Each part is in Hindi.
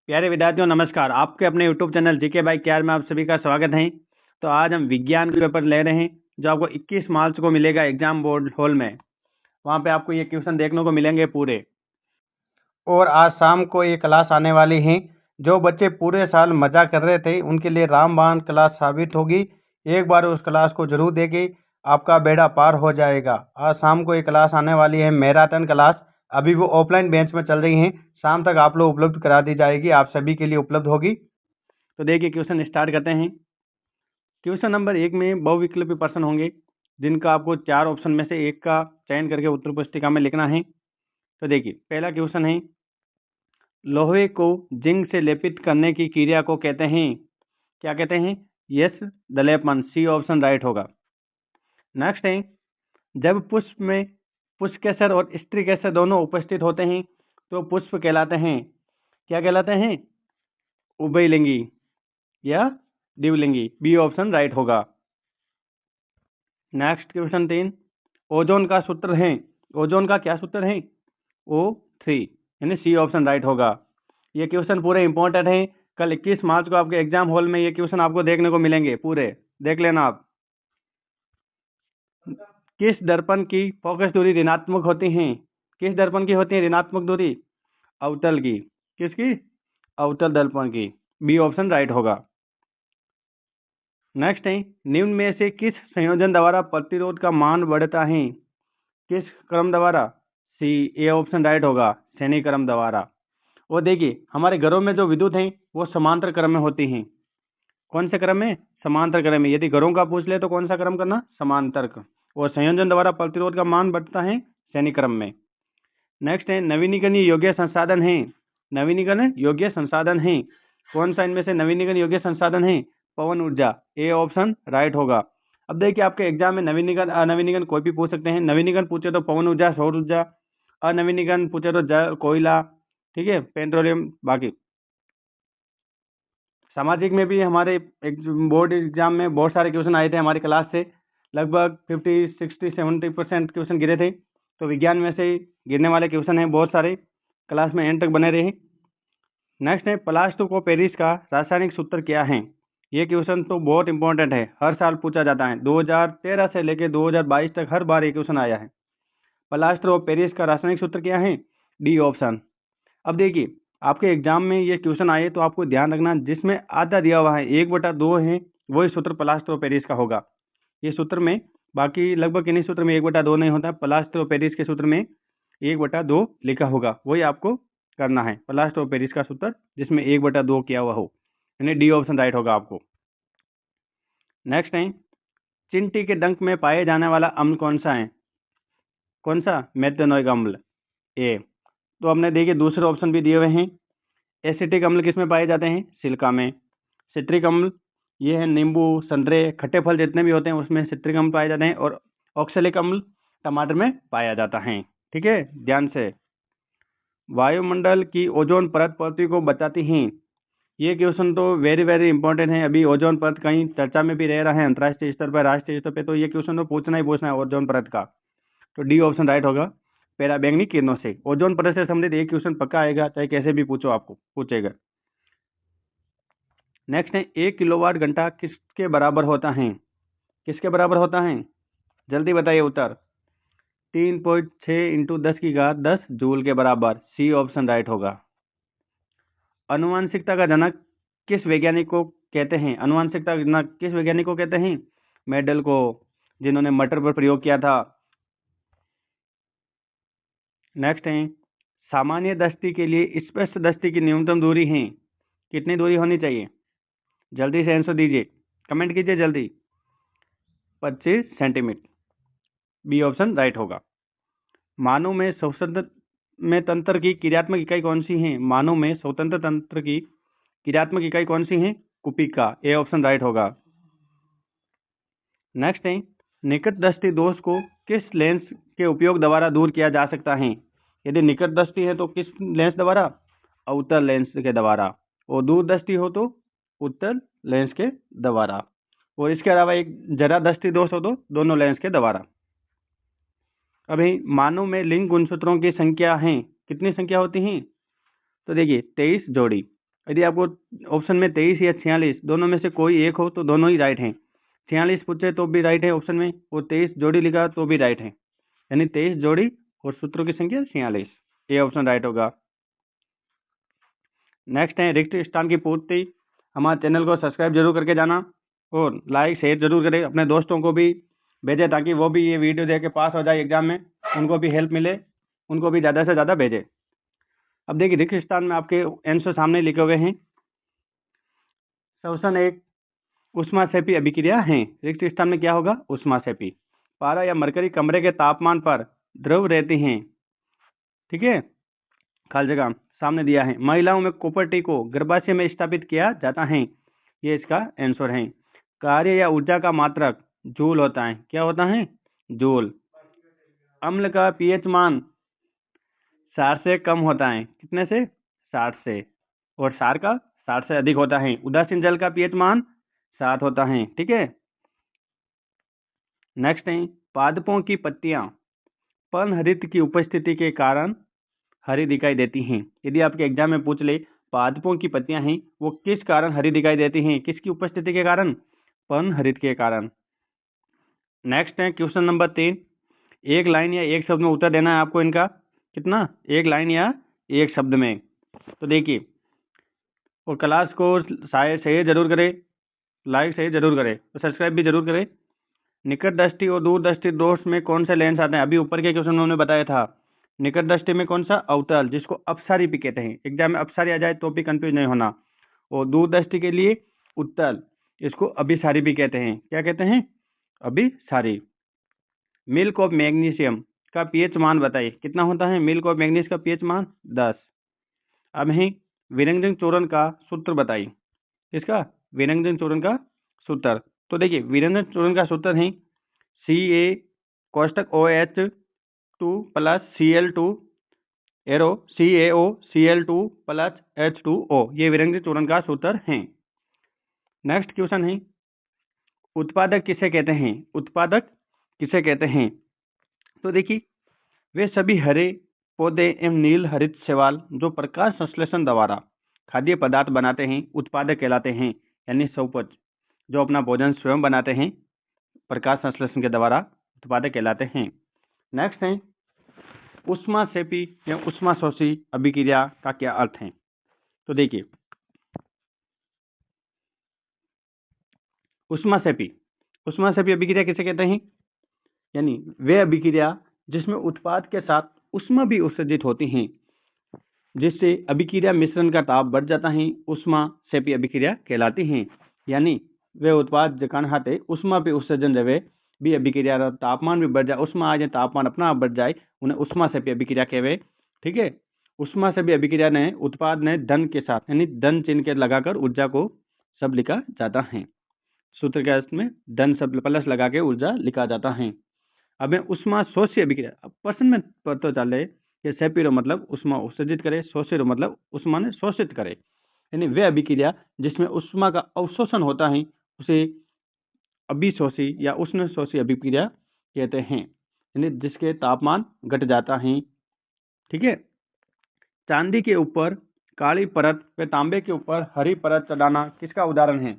प्यारे विद्यार्थियों नमस्कार। आपके अपने YouTube channel GK by KR में आप सभी का स्वागत है। तो आज हम विज्ञान के पेपर ले रहे हैं जो आपको 21 मार्च को मिलेगा एग्जाम बोर्ड हॉल में। वहाँ पे आपको ये क्वेश्चन देखने को मिलेंगे पूरे। और आज शाम को ये क्लास आने वाली है। जो बच्चे पूरे साल मज़ा कर रहे थे उनके लिए रामबाण क्लास साबित होगी। एक बार उस क्लास को जरूर देखें, आपका बेड़ा पार हो जाएगा। आज शाम को ये क्लास आने वाली है, मैराथन क्लास। अभी वो ऑफलाइन बेंच में चल रही हैं, शाम तक आप लोग उपलब्ध करा दी जाएगी, आप सभी के लिए उपलब्ध होगी। तो देखिए क्वेश्चन स्टार्ट करते हैं। क्वेश्चन नंबर 1 में बहुविकल्पी प्रश्न होंगे जिनका आपको 4 ऑप्शन में से एक का चयन करके उत्तर पुस्तिका में लिखना है। तो देखिए पहला क्वेश्चन है, लोहे को जिंक से लेपित करने की क्रिया को कहते हैं, क्या कहते हैं? यस, दलेपन। सी ऑप्शन राइट होगा। नेक्स्ट है, जब पुष्प में पुष्पकेसर और स्त्रीकेसर दोनों उपस्थित होते हैं तो पुष्प कहलाते हैं, क्या कहलाते हैं? उभयलिंगी या द्विलिंगी। बी ऑप्शन राइट होगा। नेक्स्ट क्वेश्चन 3, ओजोन का सूत्र है, ओजोन का क्या सूत्र है? O3, यानी सी ऑप्शन राइट होगा। ये क्वेश्चन पूरे इंपॉर्टेंट हैं। कल 21 मार्च को आपके एग्जाम हॉल में ये क्वेश्चन आपको देखने को मिलेंगे पूरे, देख लेना आप। किस दर्पण की फोकस दूरी ऋणात्मक होती है? किस दर्पण की होती है ऋणात्मक दूरी? अवतल की। किसकी? अवतल दर्पण की। बी ऑप्शन राइट होगा। नेक्स्ट है, निम्न में से किस संयोजन द्वारा प्रतिरोध का मान बढ़ता है? किस क्रम द्वारा? सी, ए ऑप्शन राइट होगा, श्रेणी क्रम द्वारा। वो देखिए हमारे घरों में जो विद्युत हैं वो समांतर क्रम में होती हैं। कौन से क्रम में? समांतर क्रम में। यदि घरों का पूछ ले तो कौन सा क्रम करना? समांतर क्रम। और संयोजन द्वारा प्रतिरोध का मान बढ़ता है श्रेणी क्रम में। नेक्स्ट है, नवीनीकरणीय योग्य संसाधन है, नवीनीकरण योग्य संसाधन है। कौन सा इनमें से नवीनीकरण योग्य संसाधन है? पवन ऊर्जा। ए ऑप्शन राइट होगा। अब देखिए आपके एग्जाम में नवीनीकरण अनवीनीकरण कोई भी पूछ सकते हैं। नवीनीकरण पूछे तो पवन ऊर्जा, सौर ऊर्जा। अनवीनीकरण पूछे तो जल, कोयला, ठीक है, पेट्रोलियम। बाकी सामाजिक में भी हमारे एक बोर्ड एग्जाम में बहुत सारे क्वेश्चन आए थे हमारी क्लास से, लगभग 50, 60, 70% क्वेश्चन गिरे थे। तो विज्ञान में से गिरने वाले क्वेश्चन हैं बहुत सारे, क्लास में एंड तक बने रहे। नेक्स्ट है, प्लास्टो को पेरिस का रासायनिक सूत्र क्या है? ये क्वेश्चन तो बहुत इंपॉर्टेंट है, हर साल पूछा जाता है। 2013 से लेकर 2022 तक हर बार ये क्वेश्चन आया है। प्लास्टर ऑफ पेरिस का रासायनिक सूत्र क्या है? D option. अब देखिए आपके एग्जाम में ये क्वेश्चन आए तो आपको ध्यान रखना, जिसमें आधा दिया हुआ है 1/2 है, वही सूत्र प्लास्टर ऑफ पेरिस का होगा। ये सूत्र में बाकी लगभग इन्हीं सूत्र में 1/2 नहीं होता, प्लास्टर ऑफ पेरिस के सूत्र में 1/2 लिखा होगा, वही आपको करना है। प्लास्टर ऑफ पेरिस का सूत्र जिसमें 1/2 किया हुआ हो, यानी डी ऑप्शन राइट होगा आपको। नेक्स्ट है, चिंटी के डंक में पाए जाने वाला अम्ल कौन सा है? कौन सा? मेथनोइक अम्ल, ए। तो हमने देखिए दूसरे ऑप्शन भी दिए हुए हैं। एसिटिक अम्ल किस में पाए जाते हैं? सिलिका में। सिट्रिक अम्ल ये है नींबू, संतरे, खट्टे फल जितने भी होते हैं उसमें सिट्रिक अम्ल पाए जाते हैं। और ऑक्सैलिक अम्ल टमाटर में पाया जाता है। ठीक है, ध्यान से। वायुमंडल की ओजोन परत पृथ्वी को बचाती है। ये क्वेश्चन तो वेरी वेरी इंपॉर्टेंट है। अभी ओजोन परत कहीं चर्चा में भी रह रहा है, अंतर्राष्ट्रीय स्तर पर, राष्ट्रीय स्तर पर, तो ये क्वेश्चन तो पूछना ही पूछना है ओजोन परत का। तो डी ऑप्शन राइट होगा, पैराबैंगनी किरणों से। ओजोन परत से संबंधित एक क्वेश्चन पक्का आएगा, चाहे कैसे भी पूछो, आपको पूछेगा। नेक्स्ट है, 1 किलोवाट घंटा किसके बराबर होता है? किसके बराबर होता है? जल्दी बताइए उत्तर। 3.6 इंटू 10 जूल के बराबर। सी ऑप्शन राइट होगा। अनुवांशिकता का जनक किस वैज्ञानिक को कहते हैं? अनुवांशिकता का जनक किस वैज्ञानिक को कहते हैं? मेडल को, जिन्होंने मटर पर प्रयोग किया था। नेक्स्ट है, सामान्य दृष्टि के लिए स्पष्ट दृष्टि की न्यूनतम दूरी है, कितनी दूरी होनी चाहिए? जल्दी से आंसर दीजिए, कमेंट कीजिए जल्दी। 25 सेंटीमीटर। बी ऑप्शन राइट होगा। मानव में स्वतंत्र में तंत्र की क्रियात्मक इकाई कौन सी है? मानव में स्वतंत्र तंत्र की क्रियात्मक इकाई कौन सी है? कुपिका। ए ऑप्शन राइट होगा। नेक्स्ट है, निकट दृष्टि दोष को किस लेंस के उपयोग द्वारा दूर किया जा सकता है? यदि निकट दृष्टि है तो किस लेंस द्वारा? अवतल लेंस के द्वारा। और दूर दृष्टि हो तो उत्तल लेंस के द्वारा। और इसके अलावा एक जरा दृष्टि दोष हो तो दोनों लेंस के द्वारा। अभी मानव में लिंग गुणसूत्रों की संख्या है, कितनी संख्या होती है? तो देखिए 23 जोड़ी। यदि आपको ऑप्शन में 23 या 46 दोनों में से कोई एक हो तो दोनों ही राइट हैं। 46 पूछे तो भी राइट है ऑप्शन में, और 23 जोड़ी लिखा तो भी राइट है, यानी 23 जोड़ी और सूत्रों की संख्या 46, ये ऑप्शन राइट होगा। नेक्स्ट है रिक्त स्थान की पूर्ति। हमारे चैनल को सब्सक्राइब जरूर करके जाना और लाइक शेयर जरूर करें, अपने दोस्तों को भी भेजें ताकि वो भी ये वीडियो देख के पास हो जाए एग्जाम में, उनको भी हेल्प मिले, उनको भी ज़्यादा से ज़्यादा भेजें। अब देखिए रिक्त स्थान में आपके आंसर सामने लिखे हुए हैं। क्वेश्चन 1, ऊष्माक्षेपी अभिक्रिया है। रिक्त स्थान में क्या होगा? ऊष्माक्षेपी। पारा या मरकरी कमरे के तापमान पर द्रव रहती हैं, ठीक है, खाली जगह सामने दिया है। महिलाओं में कॉपर को गर्भाशय में स्थापित किया जाता है, ये इसका आंसर है। कार्य या ऊर्जा का मात्रक जूल होता है, क्या होता है? जूल। अम्ल का पीएच मान 60 से कम होता है, कितने से? 60 से, और क्षार का 60 से अधिक होता है। उदासीन जल का पीएच मान 7 होता है, ठीक है। नेक्स्ट है पादपों की पत्तियां पर्णहरित की उपस्थिति के कारण हरी दिखाई देती हैं। यदि आपके एग्जाम में पूछ ले पादपों की पत्तियां हैं वो किस कारण हरी दिखाई देती हैं, किसकी उपस्थिति के कारण? पर्णहरित के कारण। नेक्स्ट है क्वेश्चन नंबर 3, एक लाइन या एक शब्द में उत्तर देना है आपको इनका। कितना? एक लाइन या एक शब्द में। तो देखिए, और क्लास को शेयर जरूर करें, लाइक शेयर जरूर करें, तो सब्सक्राइब भी जरूर करें। निकट दृष्टि और दूर दृष्टि दोष में कौन से लेंस आते हैं? अभी ऊपर के क्वेश्चन उन्होंने बताया था। निकट दृष्टि में कौन सा? अवतल, जिसको अपसारी भी कहते हैं। एग्जाम में अपसारी आ जाए तो भी कंफ्यूज नहीं होना। और दूर दृष्टि के लिए उत्तल, इसको अभिसारी भी कहते हैं। क्या कहते हैं? अभिसारी। मिल्क ऑफ मैग्नीशियम का पीएच मान बताइए, कितना होता है मिल्क ऑफ मैग्नीज का पीएच मान? 10। अब ही विरंजन चूर्ण का सूत्र बताइए। इसका विरंजन चूर्ण का सूत्र, तो देखिए विरंजन चूर्ण का सूत्र है Ca कोष्टक OH2 plus Cl2 arrow CaO Cl2 plus H2O, ये विरंजन चूर्ण का सूत्र है। नेक्स्ट क्वेश्चन है उत्पादक किसे कहते हैं? उत्पादक किसे कहते हैं? तो देखिए वे सभी हरे पौधे एवं नील हरित शैवाल जो प्रकाश संश्लेषण द्वारा खाद्य पदार्थ बनाते हैं उत्पादक कहलाते हैं, यानी सौपज जो अपना भोजन स्वयं बनाते हैं प्रकाश संश्लेषण के द्वारा उत्पादक कहलाते हैं। नेक्स्ट है ऊष्माक्षेपी या ऊष्माशोषी अभिक्रिया का क्या अर्थ है? तो देखिए ऊष्माक्षेपी अभिक्रिया किसे कहते हैं? यानी वे अभिक्रिया जिसमें उत्पाद के साथ ऊष्मा भी उत्सर्जित होती हैं, जिससे अभिक्रिया मिश्रण का ताप बढ़ जाता है, ऊष्माक्षेपी अभिक्रिया कहलाती हैं। यानी वे उत्पाद जकान हाथे ऊष्मा भी उत्सर्जन रहे भी अभिक्रिया तापमान भी बढ़ जाए, ऊष्मा आ जाए तापमान अपना आप बढ़ जाए, उन्हें ऊष्माक्षेपी अभिक्रिया कहवे, ठीक है। ऊष्माक्षेपी अभिक्रिया ने उत्पाद ने धन के साथ यानी धन चिन्ह के लगाकर ऊर्जा को सब लिखा जाता है। सूत्र के अर्थ में धन शब्द प्लस लगा के ऊर्जा लिखा जाता है। अब ऊष्माशोषी अभिक्रिया, अब प्रश्न में पता चले कि सेपीरो मतलब ऊष्मा उत्सर्जित करे, शोषिरो मतलब ऊष्मा ने शोषित करे, यानी वे अभिक्रिया जिसमें ऊष्मा का अवशोषण होता है उसे अभिशोषी या उष्णशोषी अभिक्रिया कहते हैं, यानी जिसके तापमान घट जाता है, ठीक है। चांदी के ऊपर काली परत व तांबे के ऊपर हरी परत चढ़ाना किसका उदाहरण है?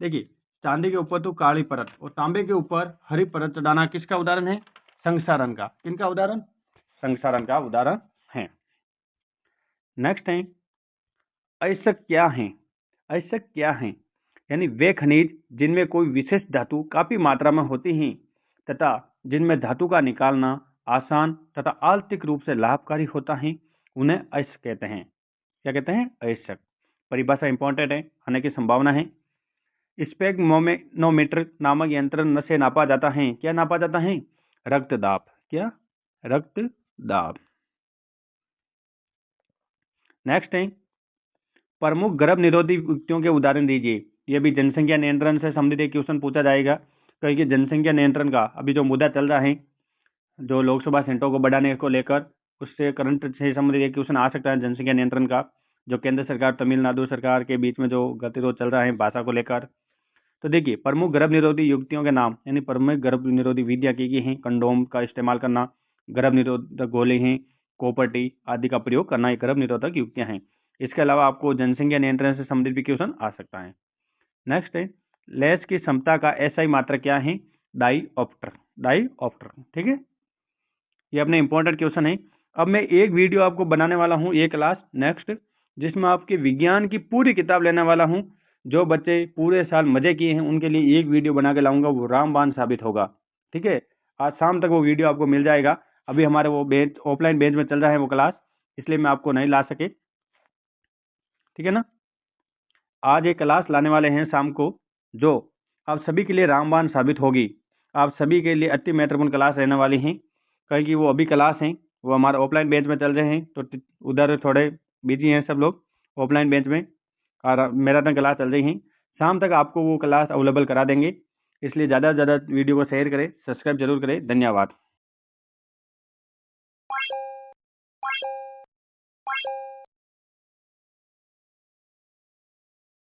देखिए चांदी के ऊपर तो काली परत और तांबे के ऊपर हरी परत चढ़ाना किसका उदाहरण है? संक्षारण का। किनका उदाहरण? संक्षारण का उदाहरण है। नेक्स्ट है अयस्क क्या है? अयस्क क्या है? यानी वे खनिज जिनमें कोई विशेष धातु काफी मात्रा में होती हैं तथा जिनमें धातु का निकालना आसान तथा आर्थिक रूप से लाभकारी होता है, उन्हें अयस्क कहते हैं। क्या कहते हैं? अयस्क। परिभाषा इंपॉर्टेंट है, आने की संभावना है। स्पेग्मोमेनोमीटर नामक यंत्र से नापा जाता है, क्या नापा जाता है? रक्तदाब। क्या? रक्तदाब। नेक्स्ट है प्रमुख गर्भ निरोधी युक्तियों के उदाहरण दीजिए। ये भी जनसंख्या नियंत्रण से संबंधित एक क्वेश्चन पूछा जाएगा, क्योंकि जनसंख्या नियंत्रण का अभी जो मुद्दा चल रहा है, जो लोकसभा सीटों को बढ़ाने को लेकर, उससे करंट से संबंधित एक क्वेश्चन आ सकता है जनसंख्या नियंत्रण का, जो केंद्र सरकार तमिलनाडु सरकार के बीच में जो गतिरोध चल रहा है भाषा को लेकर। तो देखिए प्रमुख गर्भ निरोधी युक्तियों के नाम यानी प्रमुख गर्भ निरोधी विधियां की गई हैं। कंडोम का इस्तेमाल करना, गर्भ निरोधक गोले हैं, कॉपर टी आदि का प्रयोग करना, ये गर्भ निरोधक युक्तियां हैं। इसके अलावा आपको जनसंख्या नियंत्रण से संबंधित भी क्वेश्चन आ सकता है। नेक्स्ट है, लेंस की क्षमता का एसआई मात्रक क्या है? डाईऑप्टर। डाईऑप्टर, ठीक है, ये अपने इंपॉर्टेंट क्वेश्चन है। अब मैं एक वीडियो आपको बनाने वाला हूँ, ये क्लास नेक्स्ट, जिसमें आपके विज्ञान की पूरी किताब लेने वाला हूँ। जो बच्चे पूरे साल मजे किए हैं उनके लिए एक वीडियो बना के लाऊंगा, वो रामबाण साबित होगा। ठीक है, आज शाम तक वो वीडियो आपको मिल जाएगा। अभी हमारे वो बेंच ऑफलाइन बेंच में चल रहा है वो क्लास, इसलिए मैं आपको नहीं ला सके, ठीक है ना। आज एक क्लास लाने वाले हैं शाम को, जो आप सभी के लिए रामबाण साबित होगी। आप सभी के लिए अति महत्वपूर्ण क्लास रहने वाली हैं, क्योंकि वो अभी क्लास हैं, वो हमारे ऑफलाइन बेंच में चल रहे हैं, तो उधर थोड़े बिजी हैं सब लोग ऑफलाइन बेंच में, और मैराथन क्लास चल रही हैं। शाम तक आपको वो क्लास अवेलेबल करा देंगे, इसलिए ज़्यादा से ज़्यादा वीडियो को शेयर करें, सब्सक्राइब जरूर करें। धन्यवाद।